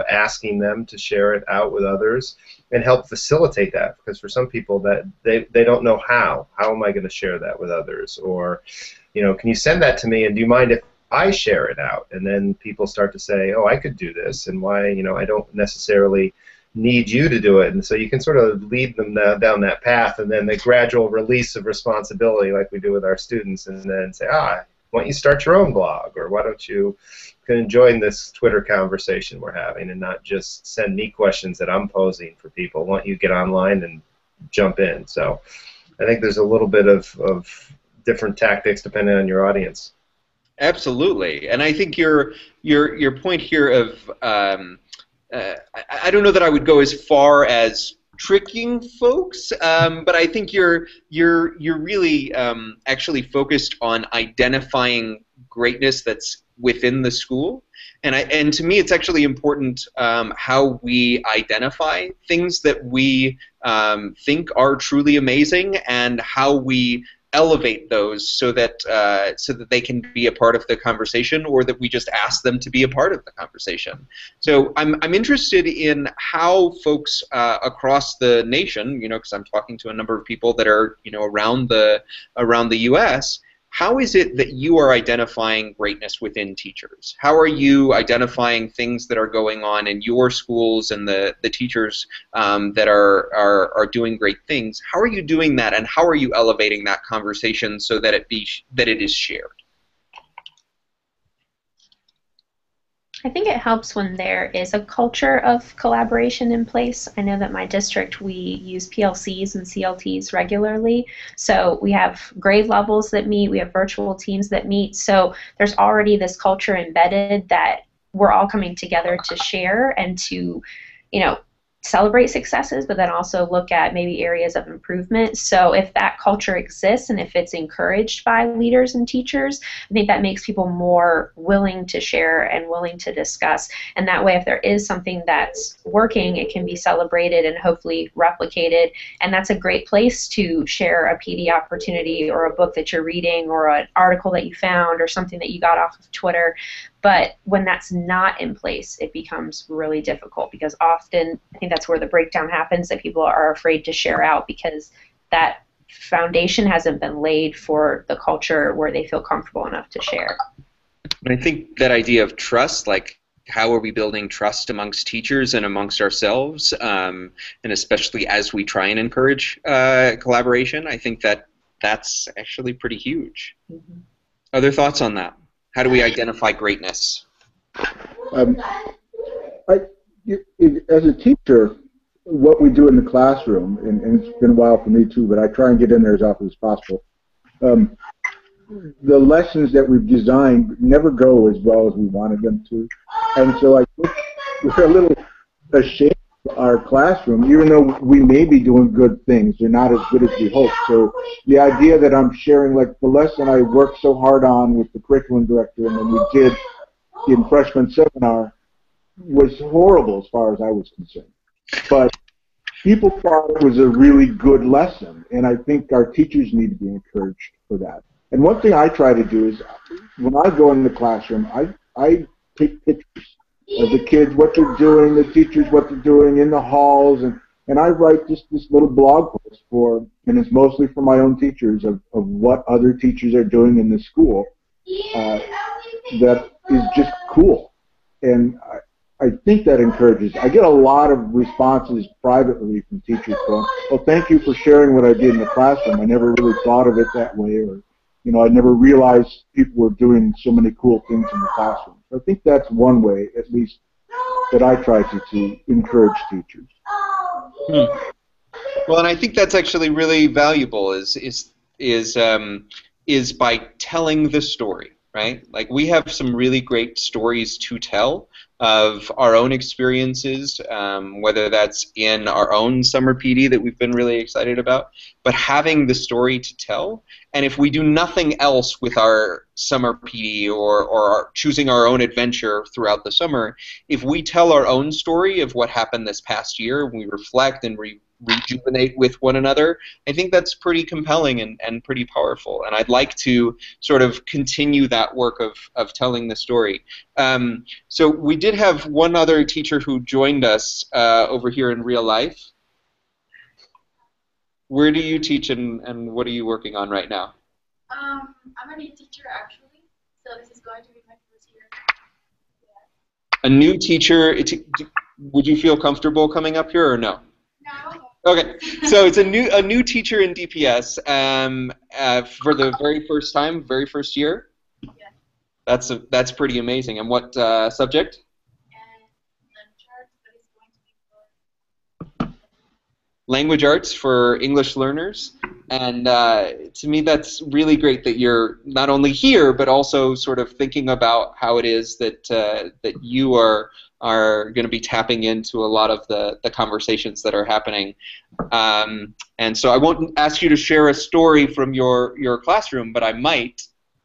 asking them to share it out with others and help facilitate that. Because for some people, that they don't know how. How am I going to share that with others? Or, can you send that to me, and do you mind if I share it out? And then people start to say, oh, I could do this, and why, I don't necessarily need you to do it. And so you can sort of lead them down that path, and then the gradual release of responsibility, like we do with our students, and then say, why don't you start your own blog, or why don't you join this Twitter conversation we're having, and not just send me questions that I'm posing for people. Why don't you get online and jump in? So I think there's a little bit of different tactics depending on your audience. Absolutely, and I think your point here of I don't know that I would go as far as tricking folks, but I think you're really actually focused on identifying greatness that's within the school, and to me it's actually important how we identify things that we think are truly amazing and how we elevate those so that they can be a part of the conversation, or that we just ask them to be a part of the conversation. So I'm interested in how folks across the nation, because I'm talking to a number of people that are around the U.S. How is it that you are identifying greatness within teachers? How are you identifying things that are going on in your schools and the teachers that are doing great things? How are you doing that, and how are you elevating that conversation so that it is shared? I think it helps when there is a culture of collaboration in place. I know that my district, we use PLCs and CLTs regularly. So we have grade levels that meet, we have virtual teams that meet. So there's already this culture embedded that we're all coming together to share and to, celebrate successes, but then also look at maybe areas of improvement. So if that culture exists and if it's encouraged by leaders and teachers, I think that makes people more willing to share and willing to discuss. And that way, if there is something that's working, it can be celebrated and hopefully replicated. And that's a great place to share a PD opportunity or a book that you're reading or an article that you found or something that you got off of Twitter. But when that's not in place, it becomes really difficult, because often I think that's where the breakdown happens, that people are afraid to share out because that foundation hasn't been laid for the culture where they feel comfortable enough to share. I think that idea of trust, like how are we building trust amongst teachers and amongst ourselves, and especially as we try and encourage collaboration, I think that that's actually pretty huge. Mm-hmm. Other thoughts on that? How do we identify greatness? As a teacher, what we do in the classroom, and it's been a while for me too, but I try and get in there as often as possible. The lessons that we've designed never go as well as we wanted them to, and so I think we're a little ashamed of our classroom, even though we may be doing good things. They're not as good as we hope. So the idea that I'm sharing, like the lesson I worked so hard on with the curriculum director and then we did in freshman seminar, was horrible as far as I was concerned. But people thought it was a really good lesson, and I think our teachers need to be encouraged for that. And one thing I try to do is, when I go in the classroom, I take pictures of the kids, what they're doing, the teachers, what they're doing in the halls, and I write just this little blog post and it's mostly for my own teachers, of what other teachers are doing in the school that is just cool. And I think that encourages. I get a lot of responses privately from teachers going, well, thank you for sharing what I did in the classroom. I never really thought of it that way, or I never realized people were doing so many cool things in the classroom. So I think that's one way, at least, that I try to encourage teachers. Well, and I think that's actually really valuable. Is by telling the story, right? Like, we have some really great stories to tell of our own experiences, whether that's in our own summer PD that we've been really excited about, but having the story to tell. And if we do nothing else with our summer PD or choosing our own adventure throughout the summer, if we tell our own story of what happened this past year, we reflect and rejuvenate with one another, I think that's pretty compelling and pretty powerful. And I'd like to sort of continue that work of telling the story. So we did have one other teacher who joined us over here in real life. Where do you teach, and what are you working on right now? I'm a new teacher, actually, so this is going to be my first year. Yeah. A new teacher, would you feel comfortable coming up here or no? No. Okay, so it's a new teacher in DPS for the very first time, very first year? Yeah. That's pretty amazing. And what subject? Language arts for English learners. And to me, that's really great that you're not only here, but also sort of thinking about how it is that that you are going to be tapping into a lot of the conversations that are happening. And so I won't ask you to share a story from your classroom, but I might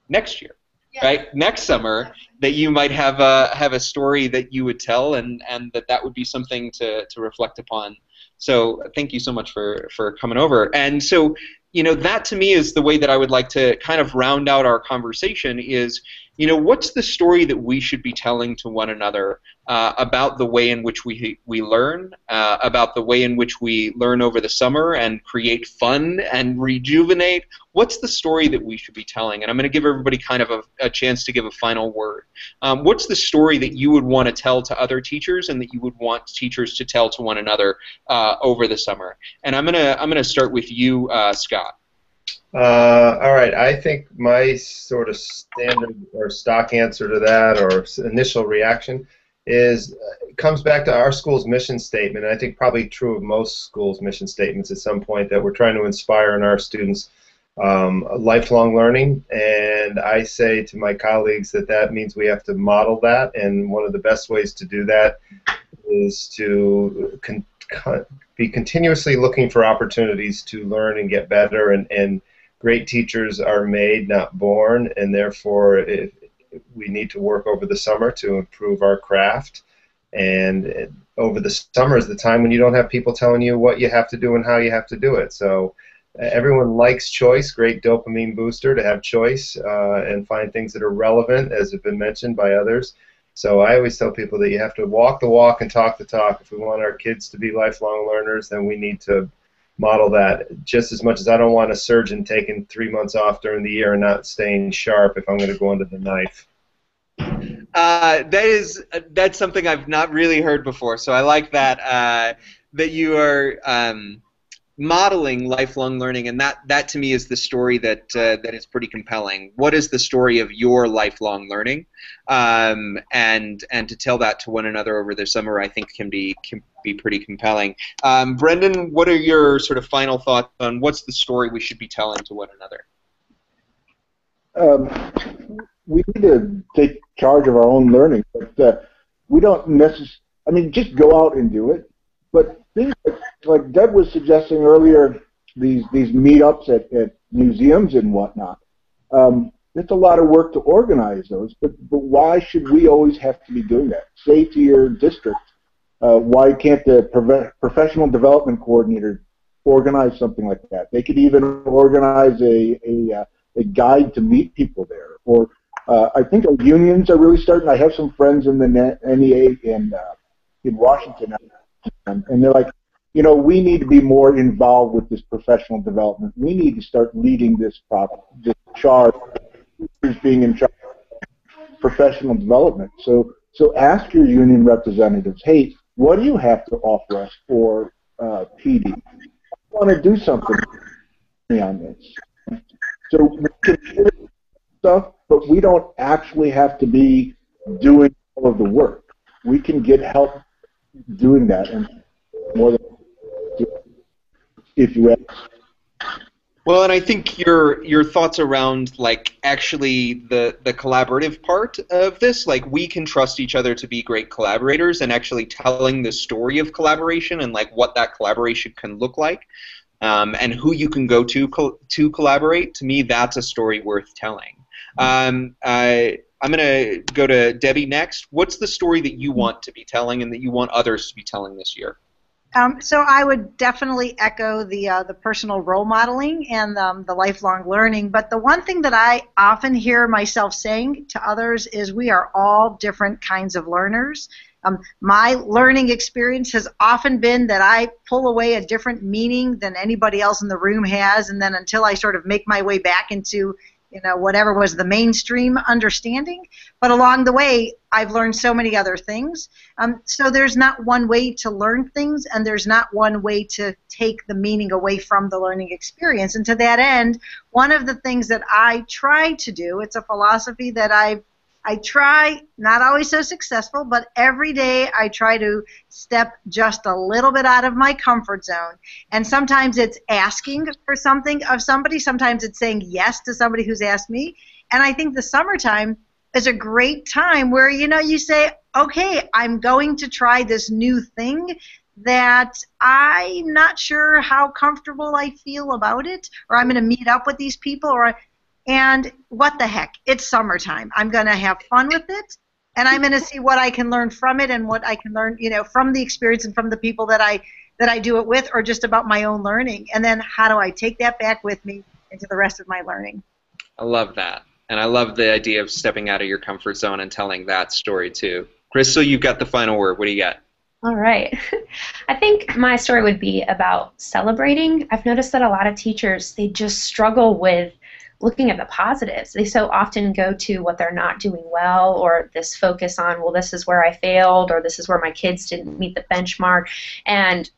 next year, right? Next summer, that you might have a story that you would tell, and that would be something to reflect upon. So thank you so much for coming over. And so, you know, that to me is the way that I would like to kind of round out our conversation is, you know, what's the story that we should be telling to one another about the way in which we learn, about the way in which we learn over the summer and create fun and rejuvenate? What's the story that we should be telling? And I'm going to give everybody kind of a chance to give a final word. What's the story that you would want to tell to other teachers and that you would want teachers to tell to one another over the summer? And I'm gonna start with you, Scott. All right, I think my sort of standard or stock answer to that, or initial reaction, is comes back to our school's mission statement. And I think probably true of most schools' mission statements at some point, that we're trying to inspire in our students lifelong learning. And I say to my colleagues that that means we have to model that, and one of the best ways to do that is to be continuously looking for opportunities to learn and get better, and great teachers are made, not born, and therefore we need to work over the summer to improve our craft. And over the summer is the time when you don't have people telling you what you have to do and how you have to do it. So everyone likes choice, great dopamine booster to have choice and find things that are relevant, as have been mentioned by others. So I always tell people that you have to walk the walk and talk the talk. If we want our kids to be lifelong learners, then we need to model that just as much as I don't want a surgeon taking 3 months off during the year and not staying sharp if I'm going to go under the knife. That's something I've not really heard before, so I like that that you are modeling lifelong learning, and that to me is the story that is pretty compelling. What is the story of your lifelong learning, and to tell that to one another over the summer, I think can be pretty compelling. Brendan, what are your sort of final thoughts on what's the story we should be telling to one another? We need to take charge of our own learning, but we don't necessarily, I mean, just go out and do it. But things like Deb was suggesting earlier, these meetups at museums and whatnot, it's a lot of work to organize those, but why should we always have to be doing that? Say to your district, why can't the professional development coordinator organize something like that? They could even organize a guide to meet people there. Or I think our unions are really starting. I have some friends in the NEA in Washington, and they're like, you know, we need to be more involved with this professional development. We need to start leading this charge, being in charge of professional development. So ask your union representatives, hey, what do you have to offer us for PD? I want to do something on this. So we can do stuff, but we don't actually have to be doing all of the work. We can get help doing that, and more than if you ask. Well, and I think your thoughts around like actually the collaborative part of this, like we can trust each other to be great collaborators, and actually telling the story of collaboration and like what that collaboration can look like, and who you can go to collaborate. To me, that's a story worth telling. I'm going to go to Debbie next. What's the story that you want to be telling and that you want others to be telling this year? So I would definitely echo the personal role modeling and the lifelong learning. But the one thing that I often hear myself saying to others is we are all different kinds of learners. My learning experience has often been that I pull away a different meaning than anybody else in the room has, and then until I sort of make my way back into whatever was the mainstream understanding. But along the way, I've learned so many other things. So there's not one way to learn things, and there's not one way to take the meaning away from the learning experience. And to that end, one of the things that I try to do, it's a philosophy that I've I try, not always so successful, but every day I try to step just a little bit out of my comfort zone. And sometimes it's asking for something of somebody. Sometimes it's saying yes to somebody who's asked me. And I think the summertime is a great time where, you say, okay, I'm going to try this new thing that I'm not sure how comfortable I feel about it, or I'm going to meet up with these people, and what the heck, it's summertime. I'm going to have fun with it, and I'm going to see what I can learn from it and what I can learn, from the experience and from the people that I do it with, or just about my own learning. And then how do I take that back with me into the rest of my learning? I love that. And I love the idea of stepping out of your comfort zone and telling that story too. Crystal, you've got the final word. What do you got? All right. I think my story would be about celebrating. I've noticed that a lot of teachers, they just struggle with looking at the positives. They so often go to what they're not doing well, or this focus on, well, this is where I failed, or this is where my kids didn't meet the benchmark. And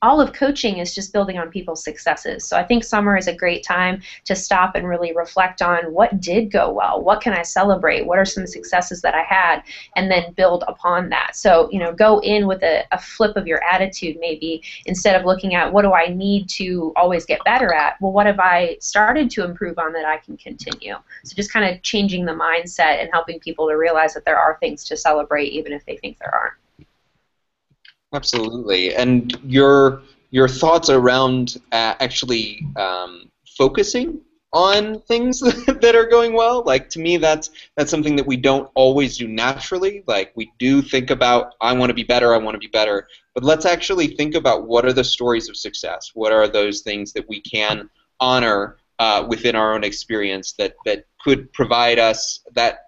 all of coaching is just building on people's successes. So I think summer is a great time to stop and really reflect on what did go well, what can I celebrate, what are some successes that I had, and then build upon that. So, go in with a flip of your attitude maybe, instead of looking at what do I need to always get better at, well, what have I started to improve on that I can continue? So just kind of changing the mindset and helping people to realize that there are things to celebrate even if they think there aren't. Absolutely. And your thoughts around actually focusing on things that are going well, like, to me, that's something that we don't always do naturally. Like, we do think about, I want to be better, but let's actually think about what are the stories of success, what are those things that we can honor within our own experience that could provide us that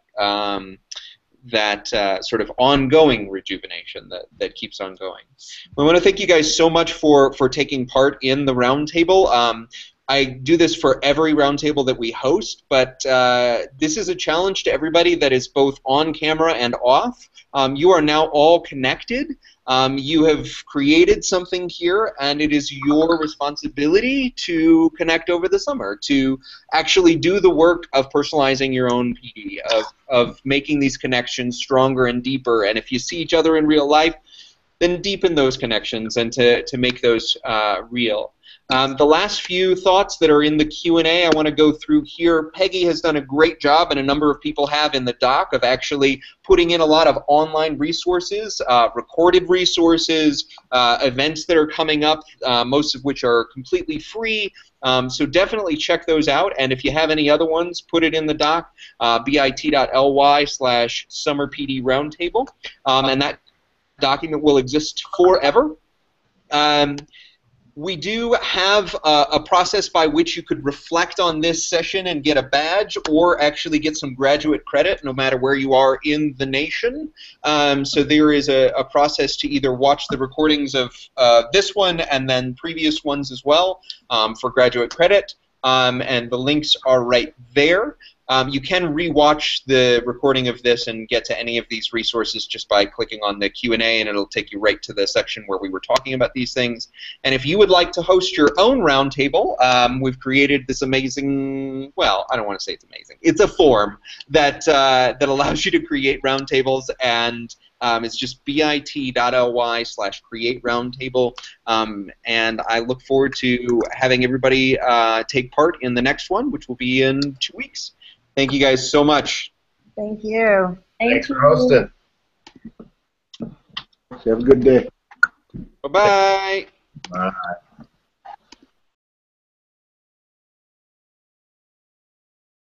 sort of ongoing rejuvenation that keeps on going. I want to thank you guys so much for taking part in the roundtable. I do this for every roundtable that we host, but this is a challenge to everybody that is both on camera and off. You are now all connected. You have created something here, and it is your responsibility to connect over the summer, to actually do the work of personalizing your own PD, of making these connections stronger and deeper. And if you see each other in real life, then deepen those connections and to make those real. The last few thoughts that are in the Q&A I want to go through here. Peggy has done a great job, and a number of people have in the doc, of actually putting in a lot of online resources, recorded resources, events that are coming up, most of which are completely free. So definitely check those out. And if you have any other ones, put it in the doc, bit.ly/summerpdroundtable. And that document will exist forever. We do have a process by which you could reflect on this session and get a badge, or actually get some graduate credit no matter where you are in the nation. So there is a process to either watch the recordings of this one and then previous ones as well for graduate credit, and the links are right there. You can re-watch the recording of this and get to any of these resources just by clicking on the Q&A, and it'll take you right to the section where we were talking about these things. And if you would like to host your own roundtable, we've created this amazing, well, I don't want to say it's amazing. It's a form that allows you to create roundtables, and it's just bit.ly/create-roundtable. And I look forward to having everybody take part in the next one, which will be in 2 weeks. Thank you guys so much. Thank you. Thanks for hosting. Have a good day. Bye-bye. Bye.